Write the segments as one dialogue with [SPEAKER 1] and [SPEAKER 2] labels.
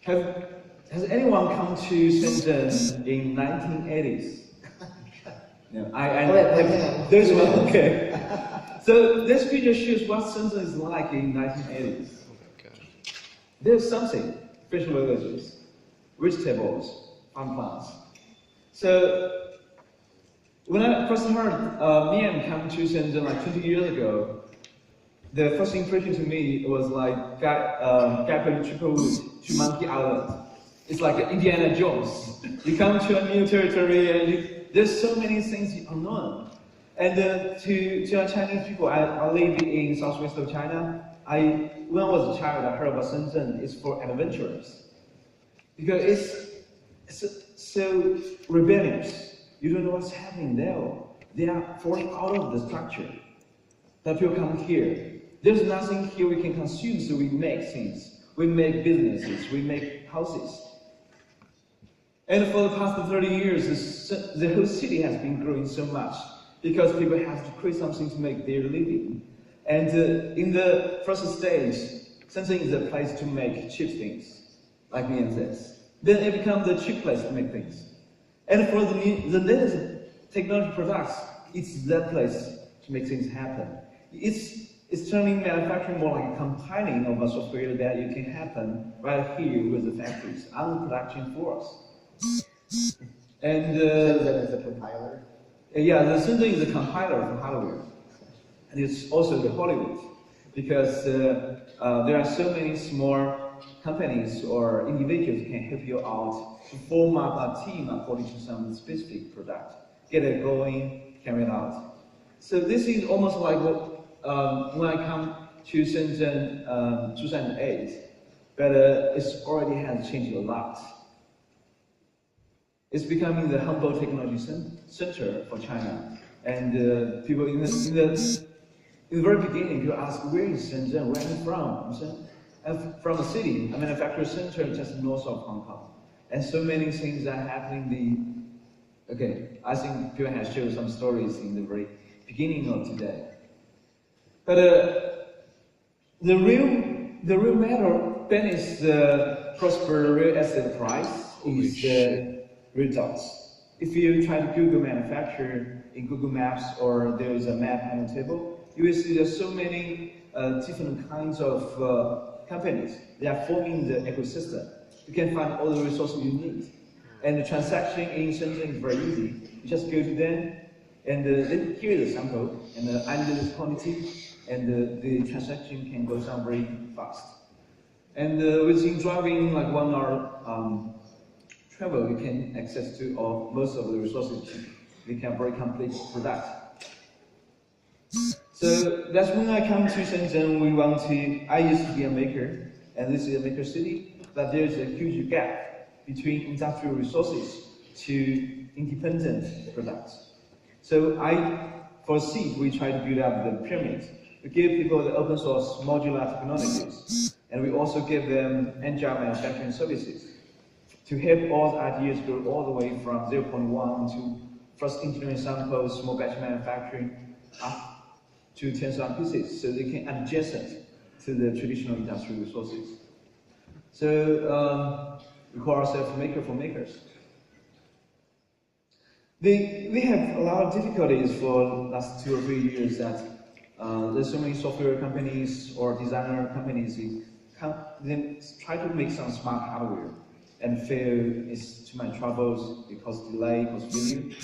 [SPEAKER 1] Has anyone come to Shenzhen in 1980s? No, there's one, okay. So this picture shows what Shenzhen is like in 1980s. There's something, fish villages, vegetables, farm plants. So when I first heard Mian come to Shenzhen like 20 years ago, the first impression to me was like Gaping Triple Route to Monkey Island. It's like Indiana Jones. You come to a new territory and there's so many things unknown. And to our Chinese people, I live in southwest of China. When I was a child, I heard about Shenzhen is for adventurers. Because it's so rebellious. You don't know what's happening there. They are falling out of the structure. But people come here. There's nothing here we can consume, so we make things. We make businesses, we make houses. And for the past 30 years, the whole city has been growing so much because people have to create something to make their living. And in the first stage, Shenzhen is a place to make cheap things, like Mian says. Then it becomes the cheap place to make things. And for the latest technology products, it's that place to make things happen. It's turning manufacturing more like a compiling of a software that you can happen right here with the factories on the production floors. And
[SPEAKER 2] Shenzhen is a compiler?
[SPEAKER 1] Yeah, the Shenzhen is a compiler for hardware. And it's also the Hollywood, because there are so many small companies or individuals who can help you out to form up a team according to some specific product. Get it going, carry it out. So this is almost like when I come to Shenzhen 2008, but it's already has changed a lot. It's becoming the humble technology center for China. And people in the very beginning, people ask, where is Shenzhen? Where are you from? I'm from a city, a manufacturing center just north of Hong Kong. And so many things are happening. Okay, I think people have shared some stories in the very beginning of today. But the real matter beneath the prosper real estate price is the results. If you try to Google manufacturer in Google Maps or there is a map on the table, you will see there's so many different kinds of companies. They are forming the ecosystem. You can find all the resources you need. And the transaction in Shenzhen is very easy. You just go to them, and then here is a sample, and I need this quantity, and the transaction can go down very fast. And within driving like 1 hour travel, you can access to most of the resources. We can very complete product. So that's when I come to Shenzhen. I used to be a maker, and this is a maker city, but there's a huge gap between industrial resources to independent products. So for seed, we try to build up the pyramid. We give people the open source modular technologies, and we also give them agile manufacturing services to help all the ideas go all the way from 0.1 to first engineering samples, small batch manufacturing, up to 10,000 pieces, so they can adjust to the traditional industrial resources. So we call ourselves maker for makers. We have a lot of difficulties for the last 2 or 3 years that there's so many software companies or designer companies they try to make some smart hardware and fail is too much troubles because delay, because failure.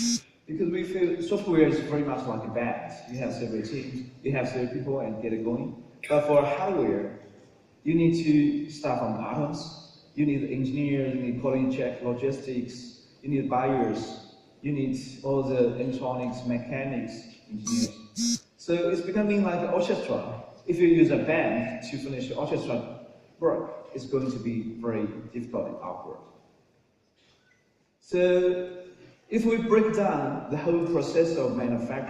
[SPEAKER 1] Because we feel software is very much like a band. You have several teams, you have several people and get it going. But for hardware, you need to start from atoms. You need engineers, you need quality check, logistics, you need buyers, you need all the electronics, mechanics, engineers. So it's becoming like an orchestra. If you use a band to finish the orchestra work, it's going to be very difficult and awkward. So if we break down the whole process of manufacturing,